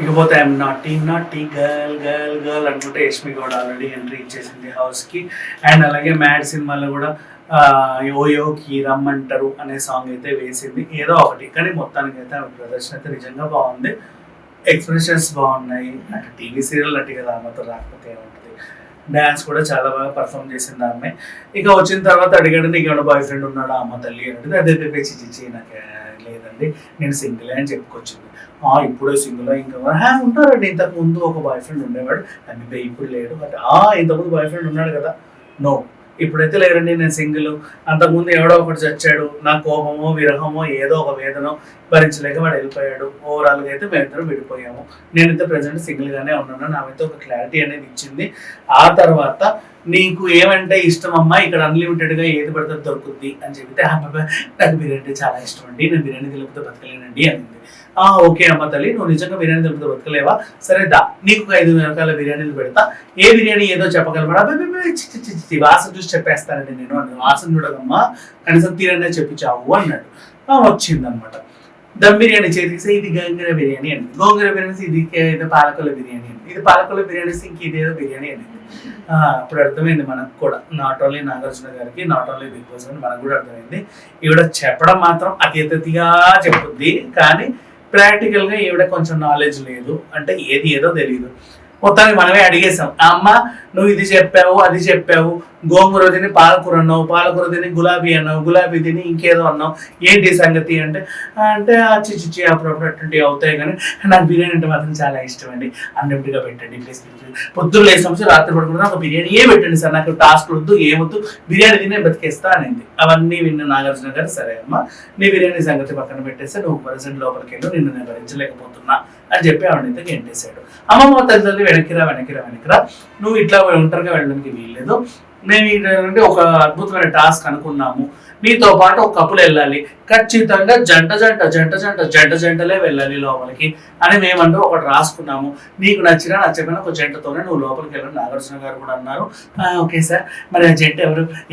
ఇకపోతే I'm naughty naughty girl girl girl అనుకుంటే యష్మి కూడా ఆల్రెడీ ఎంట్రీ ఇచ్చేసింది హౌస్కి. అండ్ అలాగే మ్యాడ్ సినిమాలో కూడా యోయోకి రమ్మంటారు అనే సాంగ్ అయితే వేసింది, ఏదో ఒకటి. కానీ మొత్తానికి అయితే ఆమె ప్రదర్శన అయితే నిజంగా బాగుంది, ఎక్స్ప్రెషన్స్ బాగున్నాయి. అంటే టీవీ సీరియల్ అట్టి కదా, ఆమెతో రాకపోతే ఏముంటుంది. డ్యాన్స్ కూడా చాలా బాగా పర్ఫామ్ చేసింది ఆమె. ఇక వచ్చిన తర్వాత అడిగాడు, నీకు ఏమైనా బాయ్ ఫ్రెండ్ ఉన్నాడా అమ్మ తల్లి అంటే, అదైతే చిచ్చి నాకు లేదండి నేను సింగిల్ అని చెప్పుకొచ్చింది. ఇప్పుడే సింగిల్ ఇంకా ఉంటారండి, ఇంతకు ముందు ఒక బాయ్ ఫ్రెండ్ ఉండేవాడు అంటే ఇప్పుడు లేడు. బట్ ఇంతకుముందు బాయ్ ఫ్రెండ్ ఉన్నాడు కదా, నో ఇప్పుడైతే లేరండి నేను సింగిల్. అంతకుముందు ఎవడో ఒకటి చచ్చాడు, నా కోపమో విరహమో ఏదో ఒక వేదనో భరించలేక వాడు వెళ్ళిపోయాడు. ఓవరాల్గా అయితే మేమిద్దరం విడిపోయాము. నేనైతే ప్రజెంట్ సింగిల్గానే ఉన్నాను. నాకైతే ఒక క్లారిటీ అనేది ఇచ్చింది. ఆ తర్వాత నీకు ఏమంటే ఇష్టం అమ్మా, ఇక్కడ అన్లిమిటెడ్గా ఏది పడితే దొరుకుద్ది అని చెబితే నాకు బిర్యానీ చాలా ఇష్టం అండి, నేను బిర్యానీ తెలిపితే బతకలేనండి అనింది. ఓకే అమ్మ తల్లి, నువ్వు నిజంగా బిర్యానీ తెలిపితే బతకలేవా, సరే దా నీకు 5 రకాల బిర్యానీలు పెడతా, ఏ బిర్యానీ ఏదో చెప్పగలవా, వాసన చూసి చెప్పేస్తానండి నేను అన్నాడు. వాసన చూడగమ్మా, కనీసం తీరనే చెప్పించావు అన్నాడు. వచ్చిందనమాట. దమ్ బిర్యానీ చేతికి ఇది గోంగూర బిర్యానీ అండి, గోంగూర బిర్యానీ ఇది పాలకొల బిర్యానీ అండి, ఇది పాలకొల బిర్యానీ ఇంక ఇదేదో బిర్యానీ అండి. అప్పుడు అర్థమైంది మనకు కూడా, నాట్ ఓన్లీ నాగార్జున గారికి, నాట్ ఓన్లీ బిగ్ బాస్ అని మనకు కూడా అర్థమైంది. ఈవిడ చెప్పడం మాత్రం అతిగా చెప్పుద్ది, కానీ ప్రాక్టికల్గా ఈవిడ కొంచెం నాలెడ్జ్ లేదు, అంటే ఏది ఏదో తెలియదు. మొత్తానికి మనమే అడిగేసాం, అమ్మ నువ్వు ఇది చెప్పావు అది చెప్పావు, గోంగూర తిని పాలకూర అన్నావు, పాలకూర తిని గులాబీ అన్నావు, గులాబీ తిని ఇంకేదో అన్నావు, ఏంటి సంగతి అంటే చిచ్చి అప్పుడప్పుడు అటువంటి అవుతాయి, కానీ నాకు బిర్యానీ అంటే మాత్రం చాలా ఇష్టం అండి, అన్లిమిటెడ్గా పెట్టండి ప్లీజ్. పొద్దున్న లేచి సంవత్సరం రాత్రి పడుకుంటే నాకు బిర్యానీ పెట్టండి సార్, నాకు టాస్క్ వద్దు ఏమొద్దు, బిర్యానీ తినే బతికేస్తా అనింది. అవన్నీ విన్న నాగార్జున గారు, సరే అమ్మ నీ బిర్యానీ సంగతి పక్కన పెట్టేస్తే నువ్వు ప్రజెంట్ లోపలికి వెళ్ళు, నిన్ను నేను భరించలేకపోతున్నా అని చెప్పి ఆవిడైతే గెంటేశాడు. అమ్మమ్మ తల్లి వెనక్కిరా నువ్వు ఇట్లా ఒంటరిగా వెళ్ళడానికి వీల్లేదు, మేము ఇక్కడ ఒక అద్భుతమైన టాస్క్ అనుకున్నాము, నీతో పాటు ఒక కపుల్ వెళ్ళాలి, ఖచ్చితంగా జంటలే వెళ్ళాలి లోపలికి అని మేమంటూ ఒకటి రాసుకున్నాము, నీకు నచ్చకపోయినా ఒక జంటతోనే నువ్వు లోపలికి వెళ్ళాలి. నాగార్జున గారు కూడా అన్నారు, ఓకే సార్ మరి ఆ జంట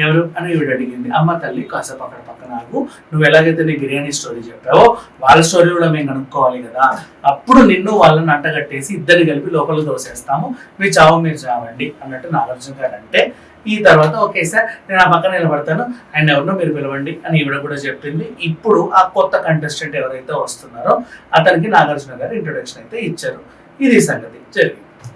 ఎవరు అని ఈవిడ అడిగింది. అమ్మ తల్లి కాసేపు అక్కడ పక్కన ఆగు, నువ్వు ఎలాగైతే నీ బిర్యానీ స్టోరీ చెప్పావో వాళ్ళ స్టోరీ కూడా మేము కనుక్కోవాలి కదా, అప్పుడు నిన్ను వాళ్ళని అంటగట్టేసి ఇద్దరిని కలిపి లోపలికి తోసేస్తాము, మీ చావు మీరు చావండి అన్నట్టు నాగార్జున గారు అంటే, ఈ తర్వాత ఓకే సార్ నేను ఆ పక్కన నిలబడతాను, ఆయన ఎవరినో మీరు పిలవండి అని ఈవిడ కూడా చెప్పింది. ఇప్పుడు ఆ కొత్త కంటెస్టెంట్ ఎవరైతే వస్తున్నారో అతనికి నాగార్జున గారు ఇంట్రొడక్షన్ అయితే ఇచ్చారు. ఇది సంగతి జరిగింది.